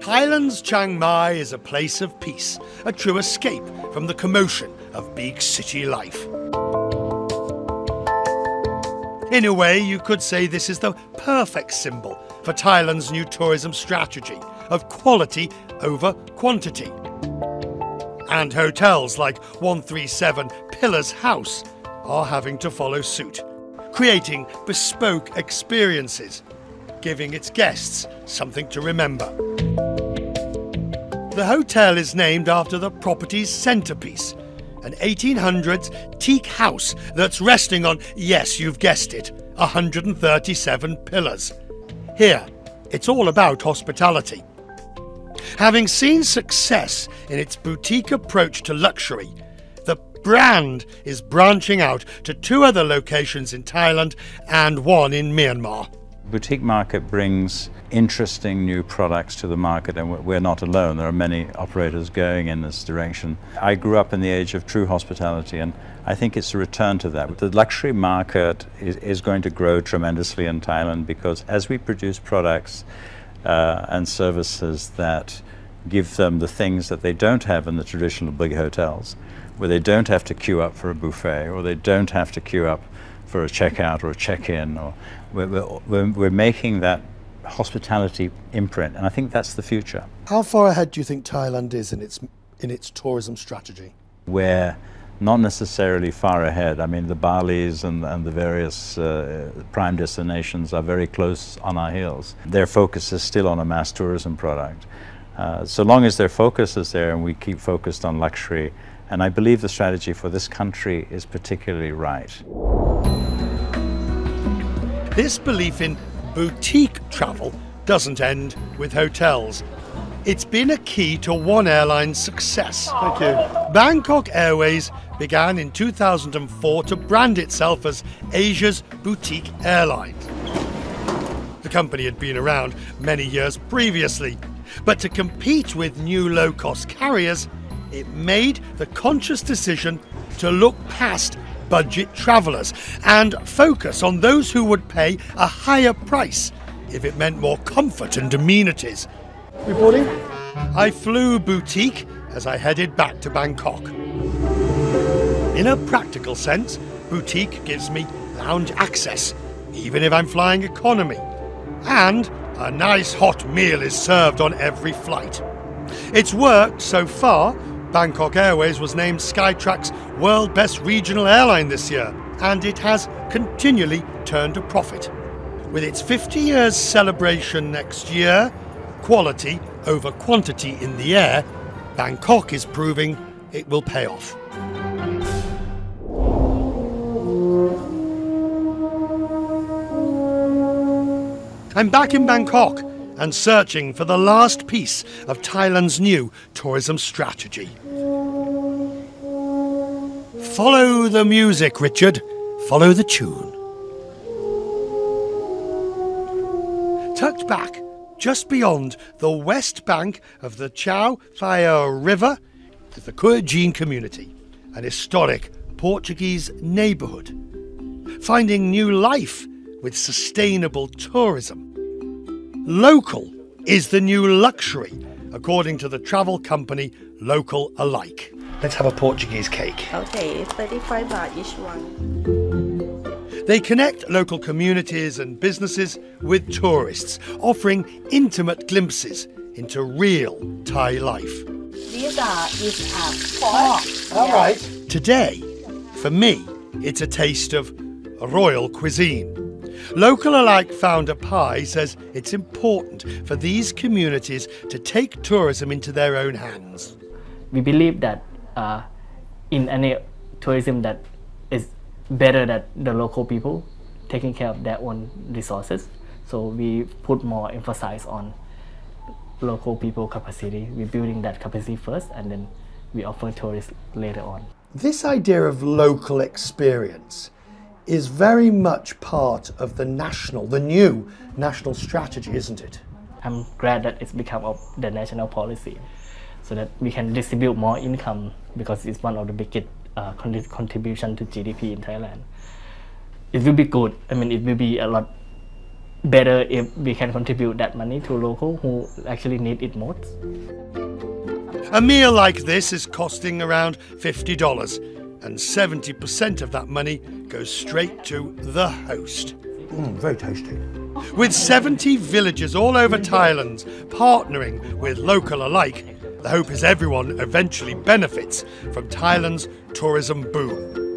Highlands Chiang Mai is a place of peace, a true escape from the commotion of big city life. In a way, you could say this is the perfect symbol for Thailand's new tourism strategy of quality over quantity. And hotels like 137 Pillars House are having to follow suit, creating bespoke experiences, giving its guests something to remember. The hotel is named after the property's centrepiece, an 1800s teak house that's resting on, yes, you've guessed it, 137 pillars. Here, it's all about hospitality. Having seen success in its boutique approach to luxury, the brand is branching out to 2 other locations in Thailand and 1 in Myanmar. Boutique market brings interesting new products to the market, and we're not alone. There are many operators going in this direction. I grew up in the age of true hospitality, and I think it's a return to that. The luxury market is going to grow tremendously in Thailand because as we produce products and services that give them the things that they don't have in the traditional big hotels, where they don't have to queue up for a buffet, or they don't have to queue up for a checkout or a check-in, or we're making that hospitality imprint, and I think that's the future. How far ahead do you think Thailand is in its tourism strategy? We're not necessarily far ahead. I mean, the Balis and the various prime destinations are very close on our heels. Their focus is still on a mass tourism product. So long as their focus is there and we keep focused on luxury, and I believe the strategy for this country is particularly right. This belief in boutique travel doesn't end with hotels. It's been a key to one airline's success. Thank you. Bangkok Airways began in 2004 to brand itself as Asia's boutique airline. The company had been around many years previously, but to compete with new low-cost carriers, it made the conscious decision to look past budget travellers and focus on those who would pay a higher price if it meant more comfort and amenities. Reporting? I flew boutique as I headed back to Bangkok. In a practical sense, boutique gives me lounge access, even if I'm flying economy. And a nice hot meal is served on every flight. It's worked so far. Bangkok Airways was named Skytrack's World Best Regional Airline this year, and it has continually turned a profit. With its 50 years celebration next year, quality over quantity in the air, Bangkok is proving it will pay off. I'm back in Bangkok and searching for the last piece of Thailand's new tourism strategy. Follow the music, Richard. Follow the tune. Tucked back, just beyond the west bank of the Chao Phraya River, is the Kurjin community, an historic Portuguese neighbourhood, finding new life with sustainable tourism. Local is the new luxury, according to the travel company Local Alike. Let's have a Portuguese cake. Okay, 35 baht each one. They connect local communities and businesses with tourists, offering intimate glimpses into real Thai life. These is pork. All right. Today, for me, it's a taste of royal cuisine. Local Alike founder Pai says it's important for these communities to take tourism into their own hands. We believe that in any tourism that is better that the local people taking care of their own resources. So we put more emphasis on local people capacity. We're building that capacity first, and then we offer tourists later on. This idea of local experience is very much part of the new national strategy, isn't it? I'm glad that it's become the national policy, so that we can distribute more income, because it's one of the biggest contribution to GDP in Thailand. It will be good. I mean, it will be a lot better if we can contribute that money to local who actually need it most. A meal like this is costing around $50, and 70% of that money goes straight to the host. Very tasty. With 70 villages all over Thailand partnering with local alike, the hope is everyone eventually benefits from Thailand's tourism boom.